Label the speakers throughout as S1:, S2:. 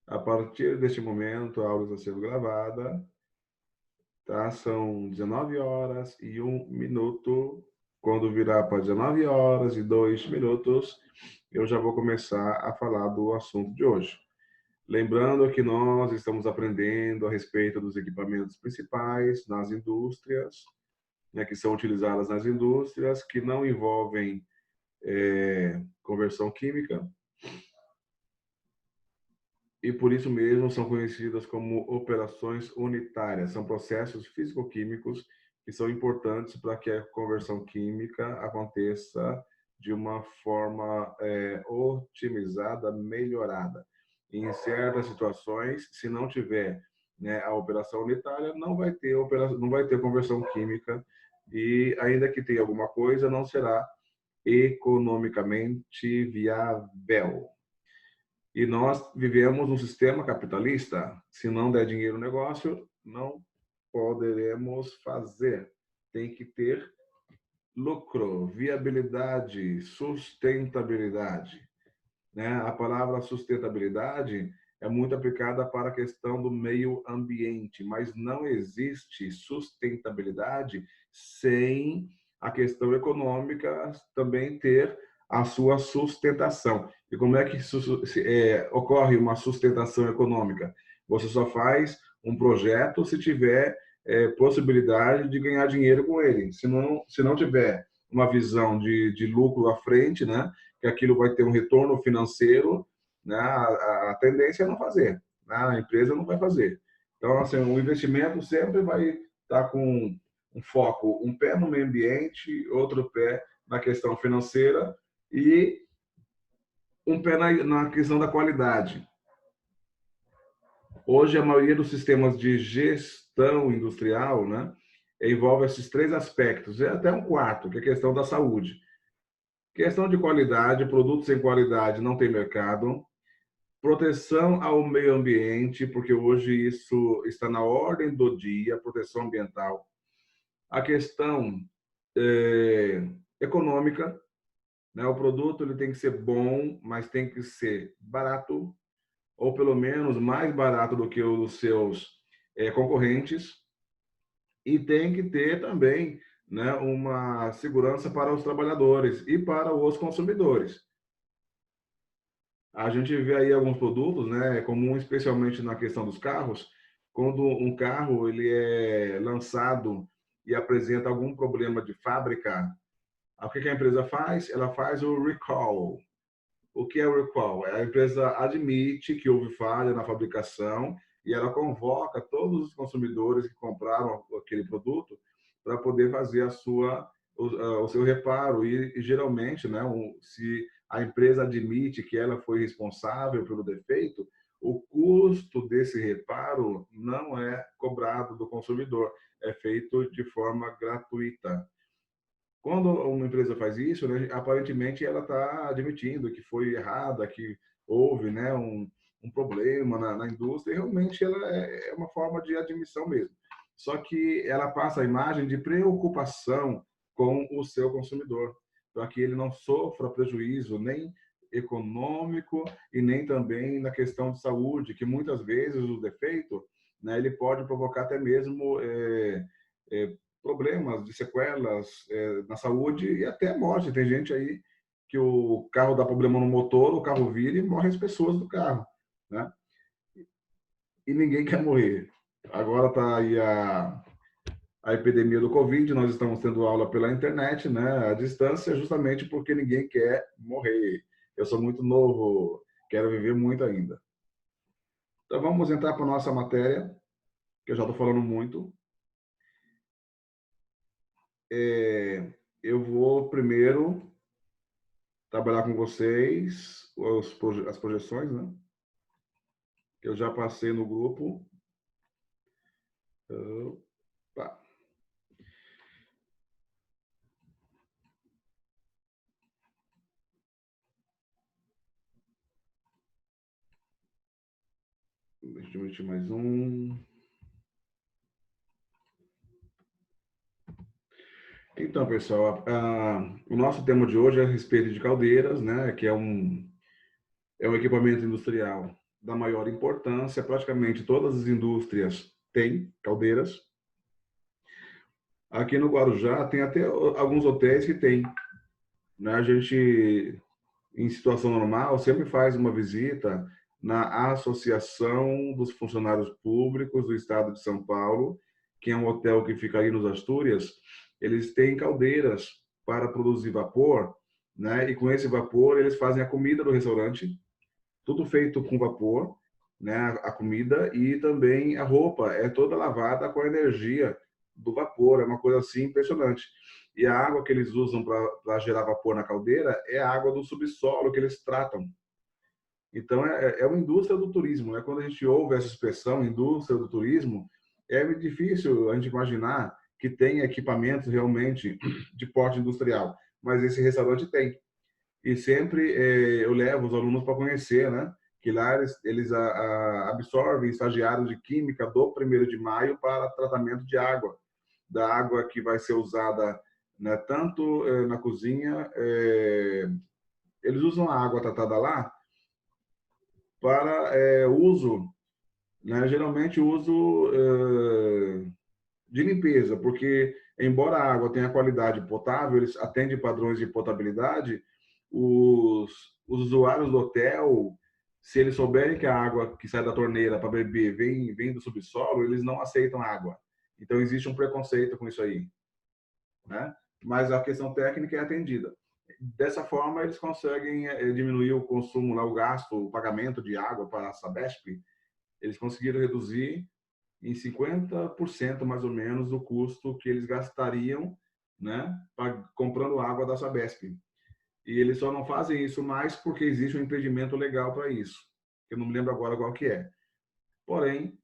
S1: A partir deste momento, a aula está sendo gravada, tá? São 19 horas e 1 minuto. Quando virar para 19 horas e 2 minutos, eu já vou começar a falar do assunto de hoje. Lembrando que nós estamos aprendendo a respeito dos equipamentos principais nas indústrias, né, que são utilizadas nas indústrias, que não envolvem conversão química, e por isso mesmo são conhecidas como operações unitárias. São processos físico-químicos que são importantes para que a conversão química aconteça de uma forma otimizada, melhorada. Em certas situações, se não tiver, né, a operação unitária, não vai ter conversão química, e ainda que tenha alguma coisa, não será economicamente viável. E nós vivemos um sistema capitalista. Se não der dinheiro no negócio, não poderemos fazer. Tem que ter lucro, viabilidade, sustentabilidade, né? A palavra sustentabilidade é muito aplicada para a questão do meio ambiente, mas não existe sustentabilidade sem a questão econômica também ter a sua sustentação. E como é que ocorre uma sustentação econômica? Você só faz um projeto se tiver possibilidade de ganhar dinheiro com ele. Se não tiver uma visão de lucro à frente, né, que aquilo vai ter um retorno financeiro, né, a tendência é não fazer, né, a empresa não vai fazer. Então, assim, o investimento sempre vai estar com um foco, um pé no meio ambiente, outro pé na questão financeira e um pé na questão da qualidade. Hoje, a maioria dos sistemas de gestão industrial, né, envolve esses três aspectos, e até um quarto, que é a questão da saúde. Questão de qualidade, produtos sem qualidade não tem mercado. Proteção ao meio ambiente, porque hoje isso está na ordem do dia, proteção ambiental. A questão econômica, né? O produto ele tem que ser bom, mas tem que ser barato, ou pelo menos mais barato do que os seus concorrentes, e tem que ter também, né, uma segurança para os trabalhadores e para os consumidores. A gente vê aí alguns produtos, né, comum especialmente na questão dos carros, quando um carro ele é lançado e apresenta algum problema de fábrica, o que a empresa faz? Ela faz o recall. O que é o recall? A empresa admite que houve falha na fabricação e ela convoca todos os consumidores que compraram aquele produto para poder fazer o seu reparo. E geralmente, né, se a empresa admite que ela foi responsável pelo defeito, o custo desse reparo não é cobrado do consumidor, é feito de forma gratuita. Quando uma empresa faz isso, né, aparentemente ela está admitindo que foi errada, que houve, né, um problema na indústria, e realmente ela é uma forma de admissão mesmo. Só que ela passa a imagem de preocupação com o seu consumidor, para que ele não sofra prejuízo nem econômico e nem também na questão de saúde, que muitas vezes o defeito, né, ele pode provocar até mesmo problemas de sequelas na saúde e até morte. Tem gente aí que o carro dá problema no motor, o carro vira e morrem as pessoas do carro, né? E ninguém quer morrer. Agora está aí a epidemia do Covid, nós estamos tendo aula pela internet, né, à distância, justamente porque ninguém quer morrer. Eu sou muito novo, quero viver muito ainda. Então vamos entrar para a nossa matéria, que eu já estou falando muito. Eu vou primeiro trabalhar com vocês as projeções, né? Que eu já passei no grupo. Opa. Deixa eu meter mais um. Então, pessoal, o nosso tema de hoje é a respeito de caldeiras, né? Que é um equipamento industrial da maior importância. Praticamente todas as indústrias têm caldeiras. Aqui no Guarujá tem até alguns hotéis que têm, né? A gente, em situação normal, sempre faz uma visita na Associação dos Funcionários Públicos do Estado de São Paulo, que é um hotel que fica aí nos Astúrias. Eles têm caldeiras para produzir vapor, né? E com esse vapor eles fazem a comida do restaurante, tudo feito com vapor, né? A comida e também a roupa é toda lavada com a energia do vapor, é uma coisa assim impressionante. E a água que eles usam para gerar vapor na caldeira é a água do subsolo que eles tratam. Então, é uma indústria do turismo, né? Quando a gente ouve essa expressão, indústria do turismo, é difícil a gente imaginar que tem equipamentos realmente de porte industrial, mas esse restaurante tem. E sempre eu levo os alunos para conhecer, né? Que lá eles absorvem estagiários de química do 1º de maio para tratamento de água, da água que vai ser usada, né, tanto na cozinha, eles usam a água tratada lá para uso, né, geralmente uso de limpeza, porque embora a água tenha qualidade potável, eles atendem padrões de potabilidade, os, os usuários do hotel, se eles souberem que a água que sai da torneira para beber vem do subsolo, eles não aceitam água. Então existe um preconceito com isso aí, né? Mas a questão técnica é atendida. Dessa forma, eles conseguem diminuir o consumo, lá, o gasto, o pagamento de água para a Sabesp. Eles conseguiram reduzir em 50% mais ou menos o custo que eles gastariam, né, comprando água da Sabesp. E eles só não fazem isso mais porque existe um impedimento legal para isso. Eu não me lembro agora qual que é. Porém,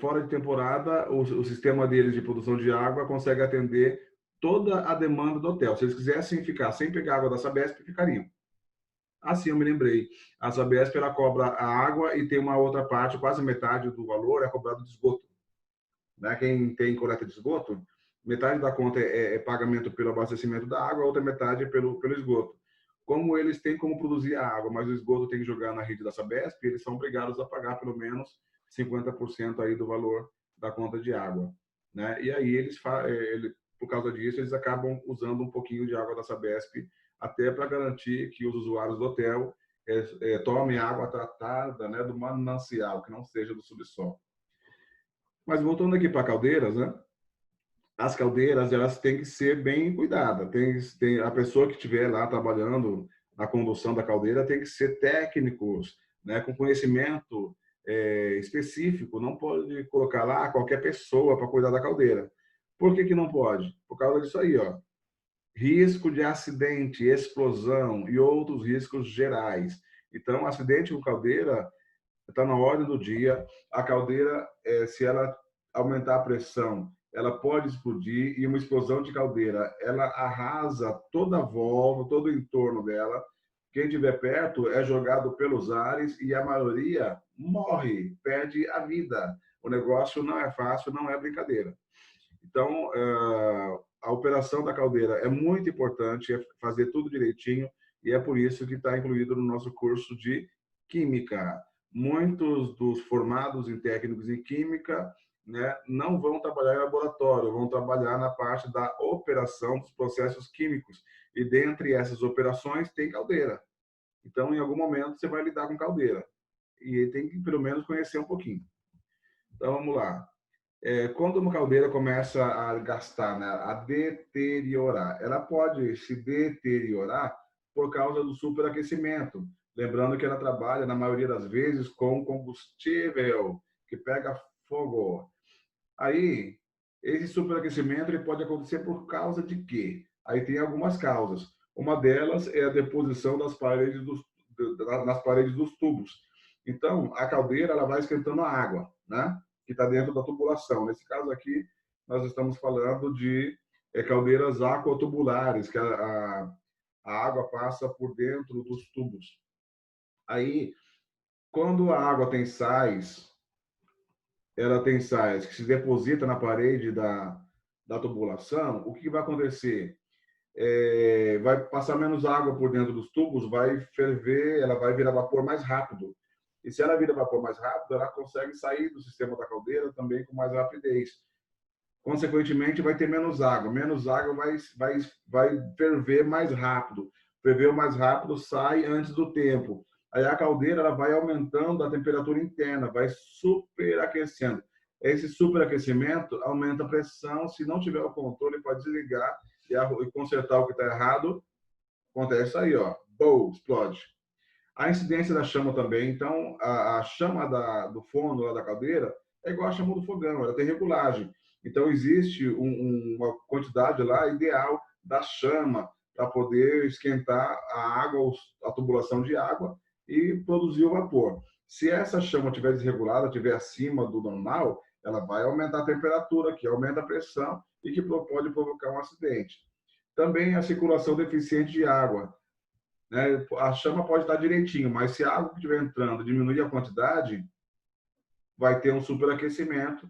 S1: fora de temporada, o sistema deles de produção de água consegue atender toda a demanda do hotel. Se eles quisessem ficar sem pegar água da Sabesp, ficariam. Assim, eu me lembrei. A Sabesp ela cobra a água e tem uma outra parte, quase metade do valor é cobrado de esgoto, né? Quem tem coleta de esgoto, metade da conta é pagamento pelo abastecimento da água, a outra metade é pelo esgoto. Como eles têm como produzir a água, mas o esgoto tem que jogar na rede da Sabesp, eles são obrigados a pagar pelo menos 50% aí do valor da conta de água, né? E aí por causa disso, eles acabam usando um pouquinho de água da Sabesp, até para garantir que os usuários do hotel tomem água tratada, né, do manancial, que não seja do subsolo. Mas voltando aqui para caldeiras, né? As caldeiras elas têm que ser bem cuidadas. Tem a pessoa que estiver lá trabalhando na condução da caldeira tem que ser técnicos, né, com conhecimento específico. Não pode colocar lá qualquer pessoa para cuidar da caldeira. Por que não pode? Por causa disso aí, ó. Risco de acidente, explosão e outros riscos gerais. Então, acidente com caldeira está na ordem do dia. A caldeira, se ela aumentar a pressão, ela pode explodir, e uma explosão de caldeira, ela arrasa toda a volta, todo o entorno dela. Quem estiver perto é jogado pelos ares e a maioria morre, perde a vida. O negócio não é fácil, não é brincadeira. Então, a operação da caldeira é muito importante, é fazer tudo direitinho, e é por isso que está incluído no nosso curso de Química. Muitos dos formados em técnicos em Química, né, não vão trabalhar em laboratório, vão trabalhar na parte da operação dos processos químicos. E dentre essas operações tem caldeira. Então, em algum momento, você vai lidar com caldeira. E tem que, pelo menos, conhecer um pouquinho. Então, vamos lá. Quando uma caldeira começa a gastar, né, a deteriorar, ela pode se deteriorar por causa do superaquecimento. Lembrando que ela trabalha, na maioria das vezes, com combustível que pega fogo. Aí, esse superaquecimento ele pode acontecer por causa de quê? Aí tem algumas causas. Uma delas é a deposição nas paredes dos tubos. Então, a caldeira ela vai esquentando a água, né, que está dentro da tubulação. Nesse caso aqui, nós estamos falando de caldeiras aquatubulares, que a água passa por dentro dos tubos. Aí, quando a água tem sais, ela tem sais que se deposita na parede da tubulação, o que vai acontecer? Vai passar menos água por dentro dos tubos, vai ferver, ela vai virar vapor mais rápido. E se ela vira vapor mais rápido, ela consegue sair do sistema da caldeira também com mais rapidez. Consequentemente, vai ter menos água. Menos água vai ferver mais rápido. Ferver mais rápido sai antes do tempo. Aí a caldeira ela vai aumentando a temperatura interna, vai superaquecendo. Esse superaquecimento aumenta a pressão. Se não tiver o controle, pode desligar e consertar o que está errado. Acontece aí, ó. Boom, explode. A incidência da chama também. Então, a chama do forno, lá da caldeira, é igual a chama do fogão, ela tem regulagem. Então, existe uma quantidade lá ideal da chama para poder esquentar a água, a tubulação de água e produzir o vapor. Se essa chama estiver desregulada, estiver acima do normal, ela vai aumentar a temperatura, que aumenta a pressão e que pode provocar um acidente. Também a circulação deficiente de água, né? A chama pode estar direitinho, mas se a água que estiver entrando diminuir a quantidade, vai ter um superaquecimento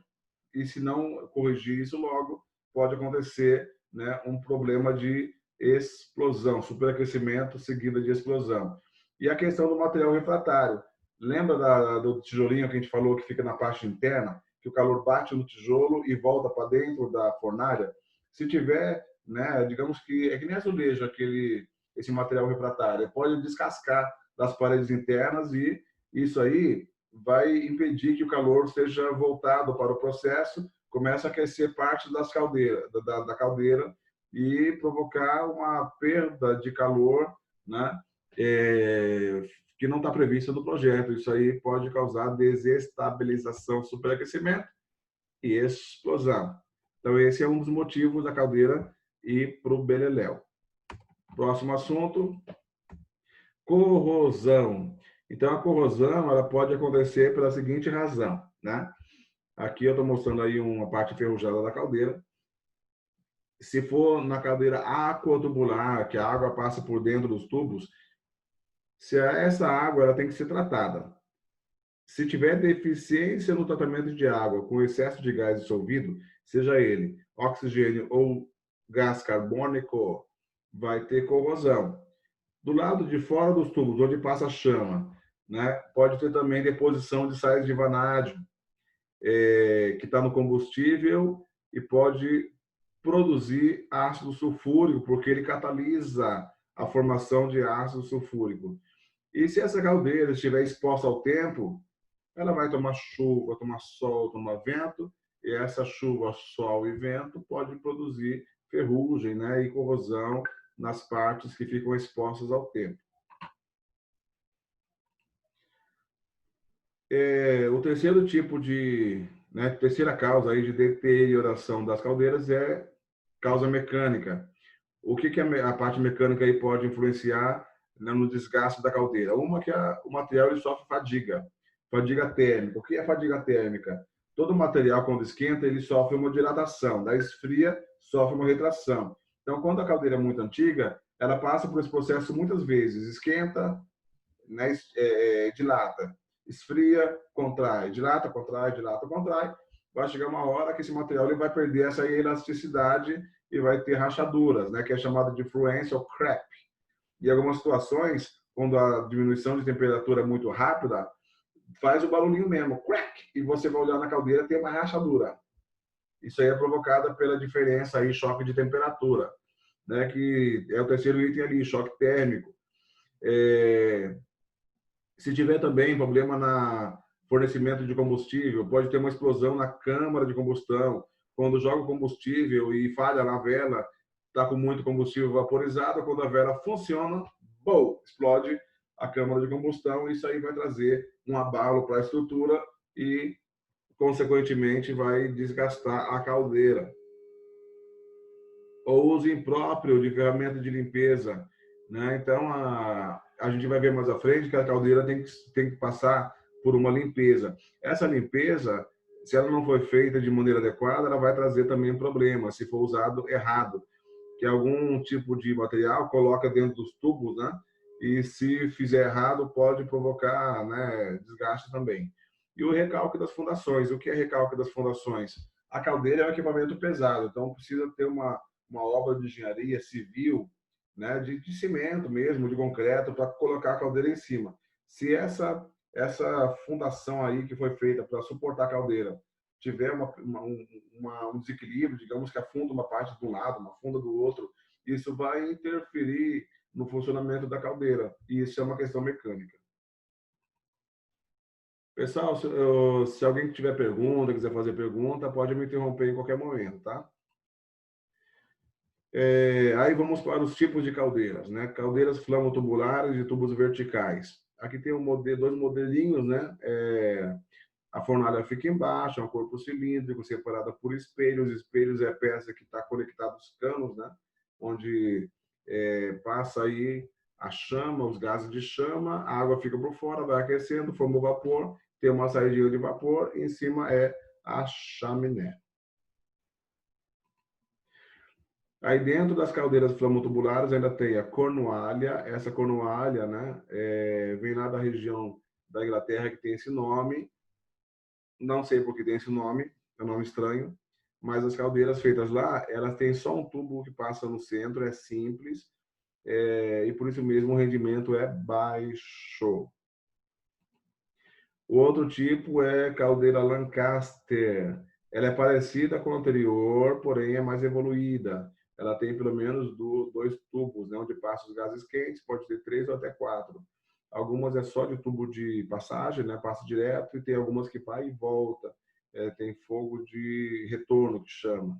S1: e se não corrigir isso logo, pode acontecer, né, um problema de explosão, superaquecimento seguido de explosão. E a questão do material refratário. Lembra do tijolinho que a gente falou que fica na parte interna, que o calor bate no tijolo e volta para dentro da fornalha? Se tiver, né, digamos que é que nem azulejo, esse material refratário, pode descascar das paredes internas e isso aí vai impedir que o calor seja voltado para o processo, começa a aquecer parte das caldeiras, da caldeira e provocar uma perda de calor, né, que não está prevista no projeto. Isso aí pode causar desestabilização, superaquecimento e explosão. Então, esse é um dos motivos da caldeira ir para o beleléu. Próximo assunto, corrosão. Então, a corrosão ela pode acontecer pela seguinte razão, né? Aqui eu estou mostrando aí uma parte enferrujada da caldeira. Se for na caldeira aquotubular, que a água passa por dentro dos tubos, se essa água ela tem que ser tratada. Se tiver deficiência no tratamento de água com excesso de gás dissolvido, seja ele oxigênio ou gás carbônico, vai ter corrosão. Do lado de fora dos tubos, onde passa a chama, né, pode ter também deposição de sais de vanádio, que está no combustível e pode produzir ácido sulfúrico, porque ele catalisa a formação de ácido sulfúrico. E se essa caldeira estiver exposta ao tempo, ela vai tomar chuva, tomar sol, tomar vento, e essa chuva, sol e vento pode produzir ferrugem, né, e corrosão nas partes que ficam expostas ao tempo. O terceiro tipo de, né, terceira causa aí de deterioração das caldeiras é causa mecânica. O que a parte mecânica aí pode influenciar, né, no desgaste da caldeira? Uma que o material ele sofre fadiga, fadiga térmica. O que é fadiga térmica? Todo material, quando esquenta, ele sofre uma dilatação, daí esfria, sofre uma retração. Então, quando a caldeira é muito antiga, ela passa por esse processo muitas vezes, esquenta, né, dilata, esfria, contrai, dilata, contrai, dilata, contrai. Vai chegar uma hora que esse material ele vai perder essa elasticidade e vai ter rachaduras, né, que é chamada de fluência ou crack. E em algumas situações, quando a diminuição de temperatura é muito rápida, faz o barulhinho mesmo, crack, e você vai olhar na caldeira tem uma rachadura. Isso aí é provocada pela diferença aí, choque de temperatura, né, que é o terceiro item ali, choque térmico. Se tiver também problema na fornecimento de combustível, pode ter uma explosão na câmara de combustão. Quando joga o combustível e falha na vela, está com muito combustível vaporizado, quando a vela funciona, bom, explode a câmara de combustão. Isso aí vai trazer um abalo para a estrutura e, consequentemente, vai desgastar a caldeira. Ou uso impróprio de ferramenta de limpeza, né? Então, a gente vai ver mais à frente que a caldeira tem que passar por uma limpeza. Essa limpeza, se ela não for feita de maneira adequada, ela vai trazer também problema, se for usado errado, que algum tipo de material coloca dentro dos tubos, né? E se fizer errado, pode provocar, né, desgaste também. E o recalque das fundações. O que é recalque das fundações? A caldeira é um equipamento pesado, então precisa ter uma obra de engenharia civil, né, de cimento mesmo, de concreto, para colocar a caldeira em cima. Se essa essa fundação aí que foi feita para suportar a caldeira tiver um desequilíbrio, digamos que afunda uma parte de um lado, uma funda do outro, isso vai interferir no funcionamento da caldeira, e isso é uma questão mecânica. Pessoal, se alguém tiver pergunta, quiser fazer pergunta, pode me interromper em qualquer momento, tá? Aí vamos para os tipos de caldeiras, né? Caldeiras flamotubulares e tubos verticais. Aqui tem dois modelinhos, né? A fornalha fica embaixo, é um corpo cilíndrico separada por espelhos. Espelhos é a peça que está conectada aos canos, né? Onde passa aí a chama, os gases de chama, a água fica por fora, vai aquecendo, forma o vapor, tem uma saída de vapor, em cima é a chaminé. Aí dentro das caldeiras flamotubulares ainda tem a cornualha. Essa cornualha, né, vem lá da região da Inglaterra que tem esse nome. Não sei por que tem esse nome, é um nome estranho. Mas as caldeiras feitas lá, elas têm só um tubo que passa no centro, é simples. E por isso mesmo o rendimento é baixo. O outro tipo é caldeira Lancaster. Ela é parecida com a anterior, porém é mais evoluída. Ela tem pelo menos dois tubos, né, onde passam os gases quentes, pode ter 3 ou até 4. Algumas é só de tubo de passagem, né, passa direto, e tem algumas que vai e volta. Tem fogo de retorno, que chama.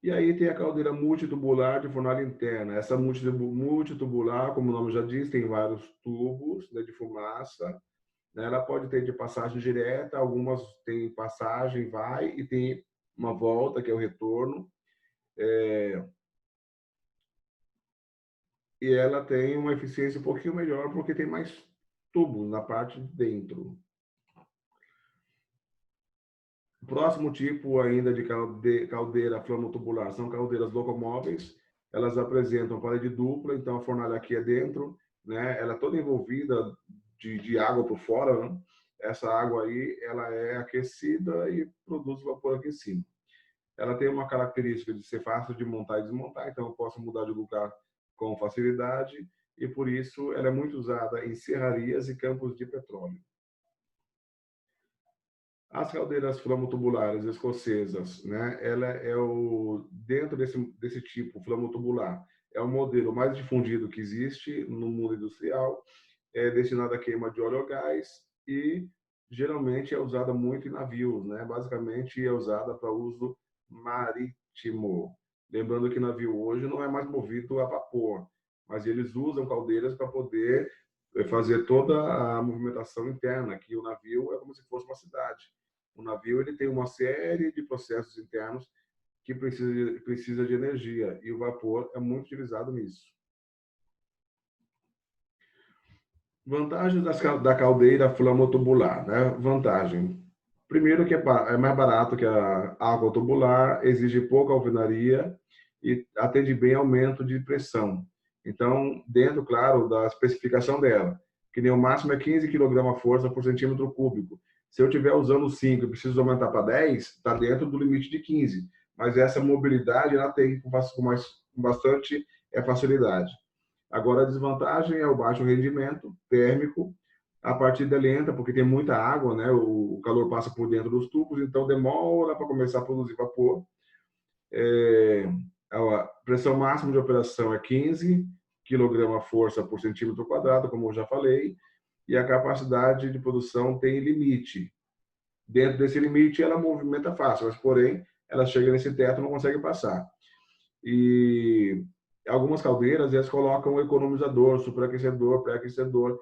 S1: E aí tem a caldeira multitubular de fornalha interna. Essa multitubular, como o nome já diz, tem vários tubos, né, de fumaça. Ela pode ter de passagem direta, algumas tem passagem, vai, e tem uma volta, que é o retorno. E ela tem uma eficiência um pouquinho melhor, porque tem mais tubos na parte de dentro. O próximo tipo ainda de caldeira flamo-tubular são caldeiras locomóveis. Elas apresentam parede dupla, então a fornalha aqui é dentro, né? Ela é toda envolvida de água por fora, né? Essa água aí, ela é aquecida e produz vapor aqui em cima. Ela tem uma característica de ser fácil de montar e desmontar, então eu posso mudar de lugar com facilidade, e por isso ela é muito usada em serrarias e campos de petróleo. As caldeiras flamotubulares escocesas, né? Ela é dentro desse tipo flamotubular, é o modelo mais difundido que existe no mundo industrial, é destinada à queima de óleo ou gás e geralmente é usada muito em navios, né? Basicamente é usada para uso marítimo. Lembrando que navio hoje não é mais movido a vapor, mas eles usam caldeiras para poder fazer toda a movimentação interna, que o navio é como se fosse uma cidade. O navio ele tem uma série de processos internos que precisa de energia, e o vapor é muito utilizado nisso. Vantagens da caldeira flamotubular, né? Vantagem. Primeiro que é mais barato que a água tubular, exige pouca alvenaria e atende bem aumento de pressão. Então, dentro, claro, da especificação dela, que nem o máximo é 15 kg-força por centímetro cúbico. Se eu estiver usando 5 e preciso aumentar para 10, está dentro do limite de 15. Mas essa mobilidade ela tem com bastante facilidade. Agora, a desvantagem é o baixo rendimento térmico. A partida é lenta, porque tem muita água, né? O calor passa por dentro dos tubos, então demora para começar a produzir vapor. A pressão máxima de operação é 15 kg-força por centímetro quadrado, como eu já falei, e a capacidade de produção tem limite. Dentro desse limite, ela movimenta fácil, mas, porém, ela chega nesse teto e não consegue passar. E algumas caldeiras, elas colocam um economizador, superaquecedor, pré-aquecedor.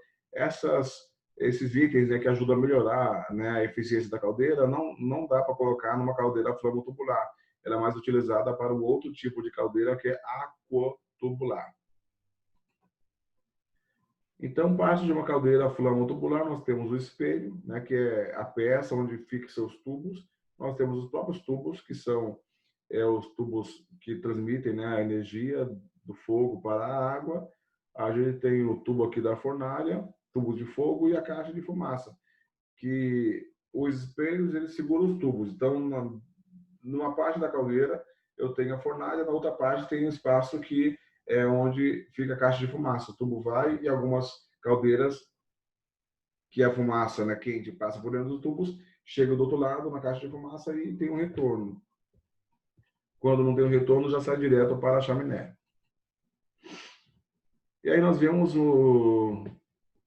S1: Esses itens, né, que ajudam a melhorar, né, a eficiência da caldeira, não dá para colocar numa caldeira flamotubular. Ela é mais utilizada para o outro tipo de caldeira, que é aquotubular. Então, parte de uma caldeira flamotubular, nós temos o espelho, né, que é a peça onde fixam os tubos. Nós temos os próprios tubos, que são os tubos que transmitem, né, a energia do fogo para a água. A gente tem o tubo aqui da fornalha, tubo de fogo, e a caixa de fumaça, que os espelhos eles seguram os tubos. Então, numa parte da caldeira eu tenho a fornalha, na outra parte tem um espaço que é onde fica a caixa de fumaça. O tubo vai e algumas caldeiras que a fumaça, né, quente passa por dentro dos tubos, chega do outro lado na caixa de fumaça e tem um retorno. Quando não tem um retorno, já sai direto para a chaminé. E aí nós vemos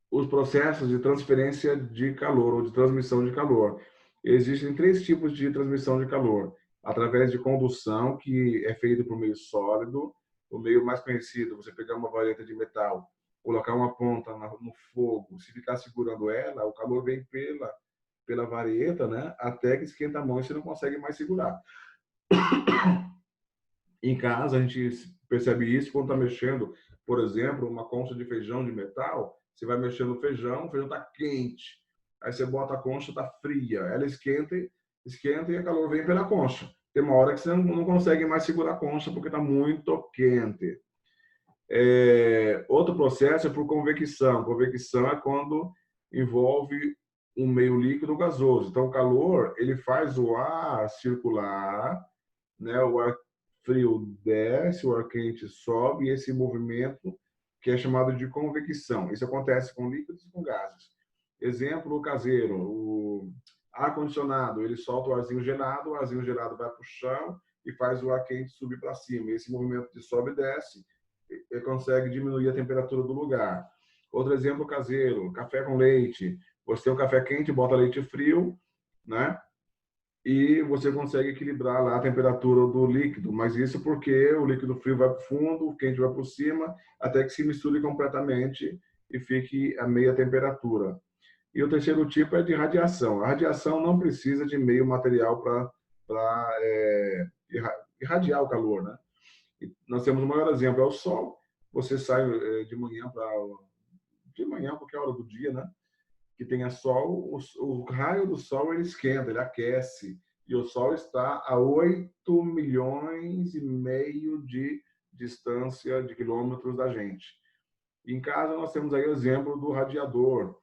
S1: os processos de transferência de calor ou de transmissão de calor. Existem 3 tipos de transmissão de calor: através de condução, que é feito por meio sólido. O meio mais conhecido, você pegar uma vareta de metal, colocar uma ponta no fogo, se ficar segurando ela, o calor vem pela vareta, né, até que esquenta a mão e você não consegue mais segurar. Em casa, a gente percebe isso quando está mexendo, por exemplo, uma concha de feijão de metal. Você vai mexendo no feijão, o feijão está quente. Aí você bota a concha, está fria. Ela esquenta, esquenta e o calor vem pela concha. Tem uma hora que você não consegue mais segurar a concha porque está muito quente. Outro processo é por convecção. Convecção é quando envolve um meio líquido gasoso. Então, o calor ele faz o ar circular, né? O ar frio desce, o ar quente sobe, e esse movimento que é chamado de convecção. Isso acontece com líquidos e com gases. Exemplo caseiro: o ar-condicionado, ele solta o arzinho gelado vai para o chão e faz o ar quente subir para cima. Esse movimento de sobe e desce, ele consegue diminuir a temperatura do lugar. Outro exemplo caseiro: café com leite. Você tem um café quente, bota leite frio, né? E você consegue equilibrar lá a temperatura do líquido, mas isso porque o líquido frio vai para o fundo, o quente vai para cima, até que se misture completamente e fique a meia temperatura. E o terceiro tipo é de radiação. A radiação não precisa de meio material para irradiar o calor, né? E nós temos o maior exemplo, é o sol. Você sai de manhã, qualquer hora do dia, né? Que tenha sol, o raio do sol ele esquenta, ele aquece. E o sol está a 8 milhões e meio de distância de quilômetros da gente. Em casa nós temos aí o exemplo do radiador,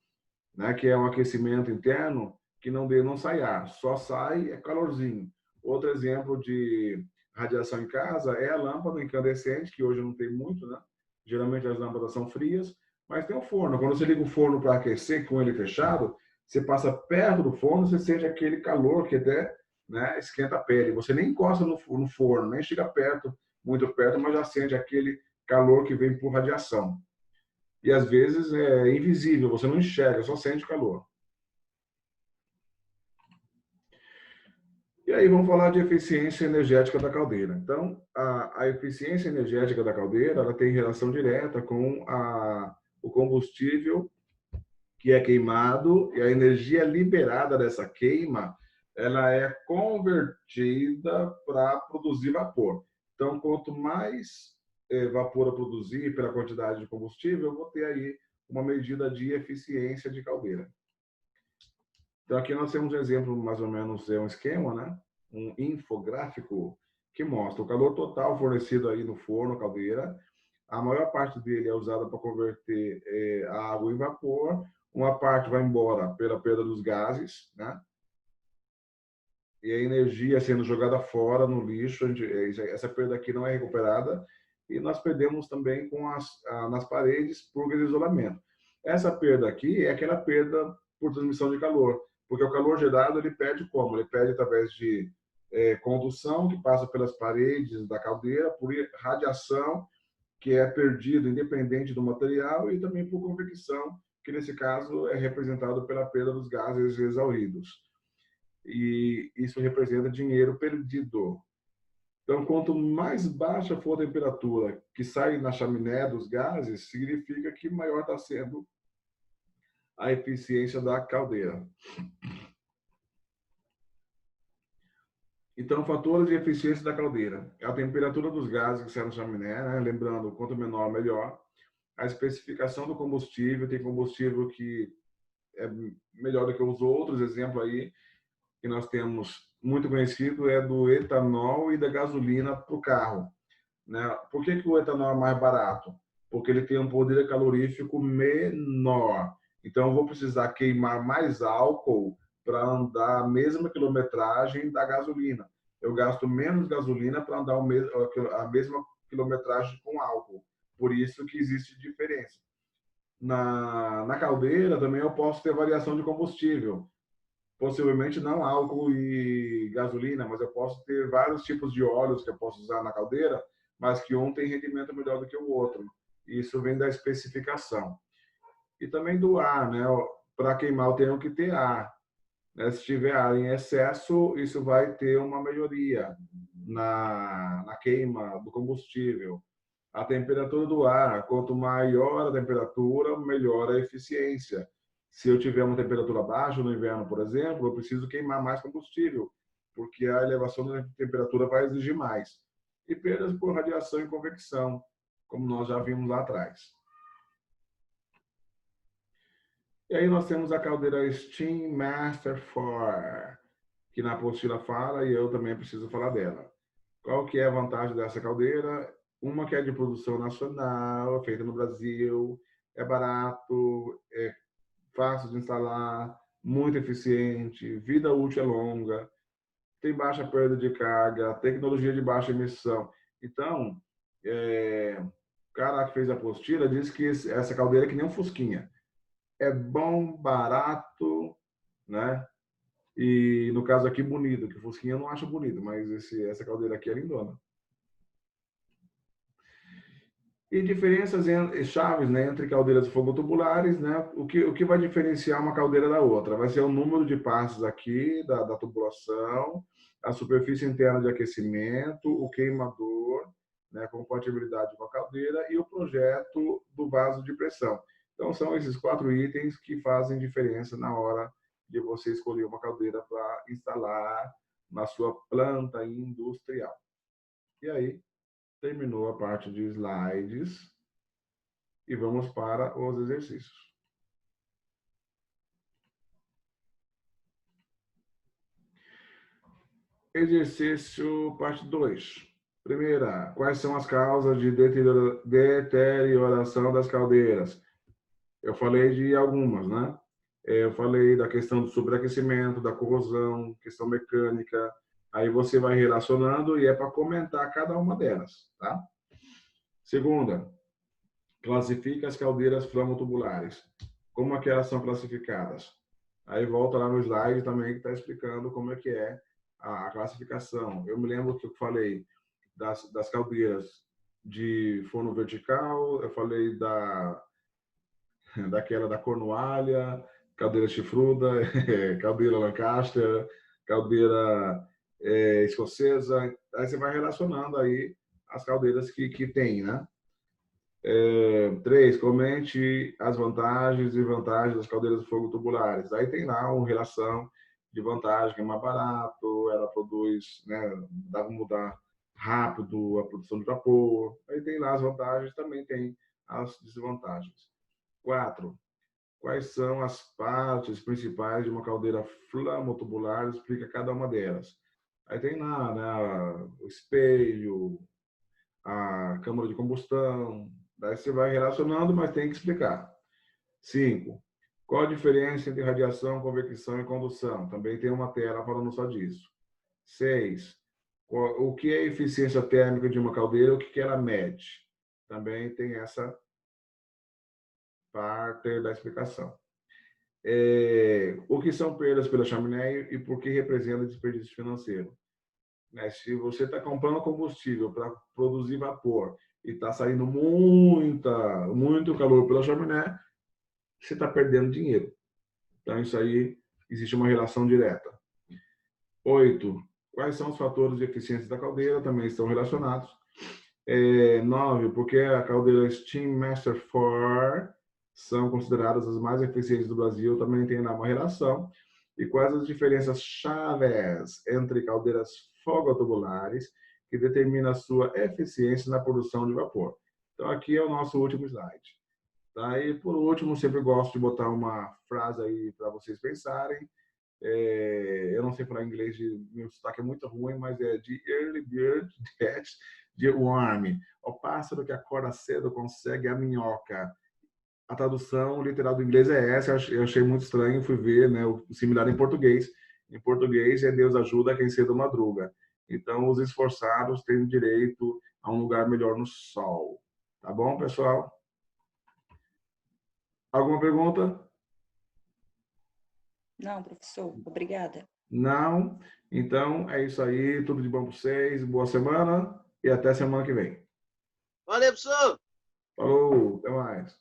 S1: né, que é um aquecimento interno que não sai ar, só sai calorzinho. Outro exemplo de radiação em casa é a lâmpada incandescente, que hoje não tem muito, né? Geralmente as lâmpadas são frias, mas tem o forno. Quando você liga o forno para aquecer com ele fechado, você passa perto do forno, você sente aquele calor que até, né, esquenta a pele. Você nem encosta no forno, nem chega perto, muito perto, mas já sente aquele calor que vem por radiação. E às vezes é invisível, você não enxerga, só sente o calor. E aí vamos falar de eficiência energética da caldeira. Então, a eficiência energética da caldeira ela tem relação direta com o combustível que é queimado e a energia liberada dessa queima ela é convertida para produzir vapor. Então, quanto mais vapor eu produzir pela quantidade de combustível, eu vou ter aí uma medida de eficiência de caldeira. Então, aqui nós temos um exemplo, mais ou menos, um esquema, né? Um infográfico que mostra o calor total fornecido aí no forno, caldeira. A maior parte dele é usada para converter a água em vapor. Uma parte vai embora pela perda dos gases, né? E a energia sendo jogada fora no lixo. Essa perda aqui não é recuperada. E nós perdemos também nas paredes por isolamento. Essa perda aqui é aquela perda por transmissão de calor, porque o calor gerado ele perde como? Ele perde através de condução, que passa pelas paredes da caldeira, por radiação, que é perdido independente do material, e também por convecção, que nesse caso é representado pela perda dos gases exauridos. E isso representa dinheiro perdido. Então, quanto mais baixa for a temperatura que sai na chaminé dos gases, significa que maior está sendo a eficiência da caldeira. Então, fatores de eficiência da caldeira: a temperatura dos gases que saem na chaminé, né? Lembrando, quanto menor, melhor. A especificação do combustível: tem combustível que é melhor do que os outros. Exemplo aí que nós temos muito conhecido é do etanol e da gasolina para o carro, né? Por que o etanol é mais barato? Porque ele tem um poder calorífico menor. Então, eu vou precisar queimar mais álcool para andar a mesma quilometragem da gasolina. Eu gasto menos gasolina para andar a mesma quilometragem com álcool. Por isso que existe diferença. Na caldeira também eu posso ter variação de combustível. Possivelmente não álcool e gasolina, mas eu posso ter vários tipos de óleos que eu posso usar na caldeira, mas que um tem rendimento melhor do que o outro. Isso vem da especificação. E também do ar, né? Para queimar eu tenho que ter ar. Né? Se tiver ar em excesso, isso vai ter uma melhoria na queima do combustível. A temperatura do ar, quanto maior a temperatura, melhor a eficiência. Se eu tiver uma temperatura baixa no inverno, por exemplo, eu preciso queimar mais combustível, porque a elevação da temperatura vai exigir mais. E perdas por radiação e convecção, como nós já vimos lá atrás. E aí nós temos a caldeira Steam Master 4, que na apostila fala e eu também preciso falar dela. Qual que é a vantagem dessa caldeira? Uma que é de produção nacional, feita no Brasil, é barato, é fácil de instalar, muito eficiente, vida útil é longa, tem baixa perda de carga, tecnologia de baixa emissão. Então, o cara que fez a apostila disse que essa caldeira é que nem um fusquinha. É bom, barato, né? E no caso aqui, bonito, que Fusquinha eu não acho bonito, mas essa caldeira aqui é lindona. E diferenças chaves, né, entre caldeiras fogotubulares, né? O que vai diferenciar uma caldeira da outra? Vai ser o número de passos aqui da tubulação, a superfície interna de aquecimento, o queimador, né, compatibilidade com a caldeira e o projeto do vaso de pressão. Então, são esses 4 itens que fazem diferença na hora de você escolher uma caldeira para instalar na sua planta industrial. E aí, terminou a parte de slides e vamos para os exercícios. Exercício parte 2. Primeira, quais são as causas de deterioração das caldeiras? Eu falei de algumas, né? Eu falei da questão do sobreaquecimento, da corrosão, questão mecânica. Aí você vai relacionando e é para comentar cada uma delas, tá? Segunda, classifica as caldeiras flamotubulares. Como é que elas são classificadas? Aí volta lá no slide também que está explicando como é que é a classificação. Eu me lembro que eu falei das caldeiras de forno vertical, eu falei daquela da Cornualha, caldeira chifruda, caldeira Lancaster, caldeira escocesa. Aí você vai relacionando aí as caldeiras que tem, né? 3, comente as vantagens e vantagens das caldeiras de fogo tubulares. Aí tem lá uma relação de vantagem, que é mais barato, ela produz, né, dá para mudar rápido a produção de vapor. Aí tem lá as vantagens, também tem as desvantagens. 4, quais são as partes principais de uma caldeira flamotubular? Explica cada uma delas. Aí tem lá, né, o espelho, a câmara de combustão. Daí você vai relacionando, mas tem que explicar. 5. Qual a diferença entre radiação, convecção e condução? Também tem uma tela falando só disso. 6. O que é a eficiência térmica de uma caldeira? O que ela mede? Também tem essa parte da explicação. O que são perdas pela chaminé e por que representa desperdício financeiro? Se você está comprando combustível para produzir vapor e está saindo muito calor pela chaminé, você está perdendo dinheiro. Então, isso aí existe uma relação direta. 8. Quais são os fatores de eficiência da caldeira? Também estão relacionados. 9. Por que a caldeira Steam Master 4 são consideradas as mais eficientes do Brasil? Também tem lá uma relação. E quais as diferenças chaves entre caldeiras fogotubulares que determinam a sua eficiência na produção de vapor? Então, aqui é o nosso último slide. Tá? E, por último, sempre gosto de botar uma frase aí para vocês pensarem. Eu não sei falar inglês, meu sotaque é muito ruim, mas é de early bird gets the worm. O pássaro que acorda cedo consegue a minhoca. A tradução literal do inglês é essa, eu achei muito estranho, fui ver, né, o similar em português. Em português é Deus ajuda quem cedo madruga. Então, os esforçados têm direito a um lugar melhor no sol. Tá bom, pessoal? Alguma pergunta?
S2: Não, professor, obrigada.
S1: Não? Então, é isso aí. Tudo de bom para vocês. Boa semana e até semana que vem.
S3: Valeu, professor!
S1: Falou, até mais.